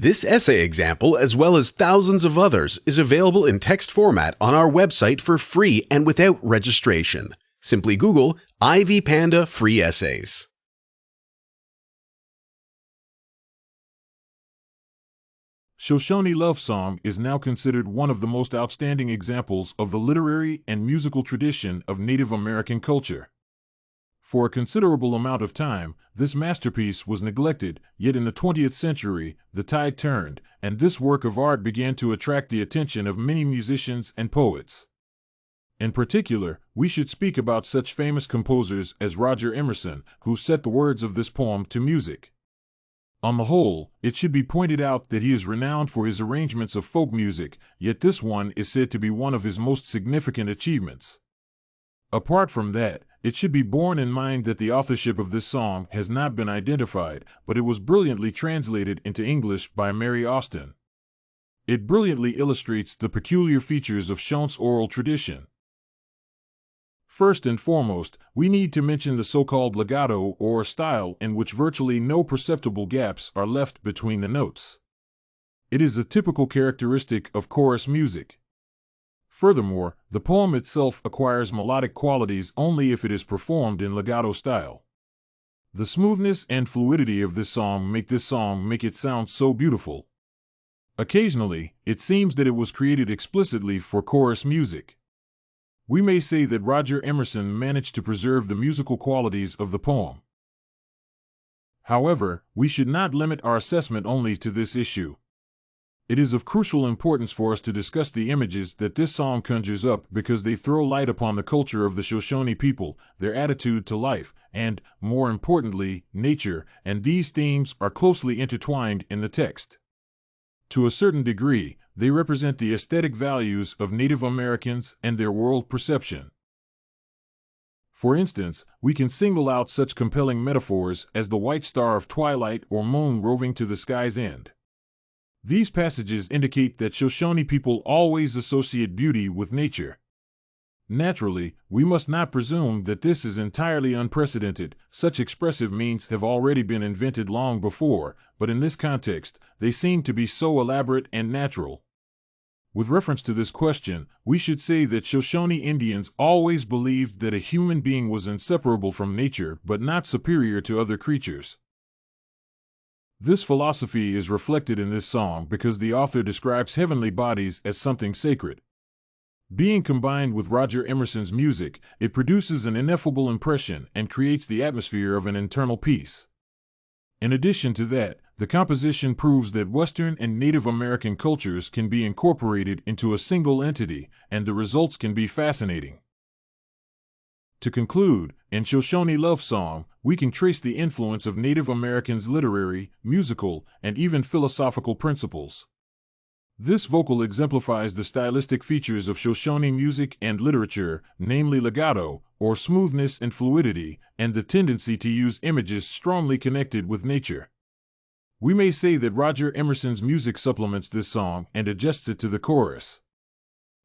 This essay example, as well as thousands of others, is available in text format on our website for free and without registration. Simply Google Ivy Panda Free Essays. Shoshone Love Song is now considered one of the most outstanding examples of the literary and musical tradition of Native American culture. For a considerable amount of time, this masterpiece was neglected, yet in the 20th century, the tide turned, and this work of art began to attract the attention of many musicians and poets. In particular, we should speak about such famous composers as Roger Emerson, who set the words of this poem to music. On the whole, it should be pointed out that he is renowned for his arrangements of folk music, yet this one is said to be one of his most significant achievements. Apart from that, it should be borne in mind that the authorship of this song has not been identified, but it was brilliantly translated into English by Mary Austin. It brilliantly illustrates the peculiar features of Shonne's oral tradition. First and foremost, we need to mention the so-called legato, or style in which virtually no perceptible gaps are left between the notes. It is a typical characteristic of chorus music. Furthermore, the poem itself acquires melodic qualities only if it is performed in legato style. The smoothness and fluidity of this song make it sound so beautiful. Occasionally, it seems that it was created explicitly for chorus music. We may say that Roger Emerson managed to preserve the musical qualities of the poem. However, we should not limit our assessment only to this issue. It is of crucial importance for us to discuss the images that this song conjures up because they throw light upon the culture of the Shoshone people, their attitude to life, and, more importantly, nature, and these themes are closely intertwined in the text. To a certain degree, they represent the aesthetic values of Native Americans and their world perception. For instance, we can single out such compelling metaphors as the white star of twilight or moon roving to the sky's end. These passages indicate that Shoshone people always associate beauty with nature. Naturally, we must not presume that this is entirely unprecedented. Such expressive means have already been invented long before, but in this context, they seem to be so elaborate and natural. With reference to this question, we should say that Shoshone Indians always believed that a human being was inseparable from nature but not superior to other creatures. This philosophy is reflected in this song because the author describes heavenly bodies as something sacred. Being combined with Roger Emerson's music, it produces an ineffable impression and creates the atmosphere of an internal peace. In addition to that, the composition proves that Western and Native American cultures can be incorporated into a single entity, and the results can be fascinating. To conclude, in Shoshone Love Song, we can trace the influence of Native Americans' literary, musical, and even philosophical principles. This vocal exemplifies the stylistic features of Shoshone music and literature, namely legato, or smoothness and fluidity, and the tendency to use images strongly connected with nature. We may say that Roger Emerson's music supplements this song and adjusts it to the chorus.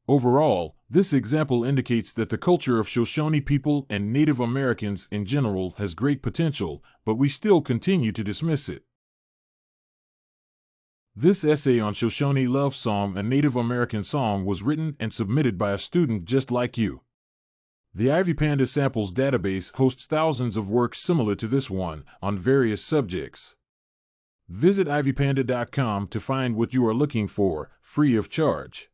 Overall, this example indicates that the culture of Shoshone people and Native Americans in general has great potential, but we still continue to dismiss it. This essay on Shoshone Love Song, a Native American song, was written and submitted by a student just like you. The Ivy Panda Samples database hosts thousands of works similar to this one on various subjects. Visit ivypanda.com to find what you are looking for, free of charge.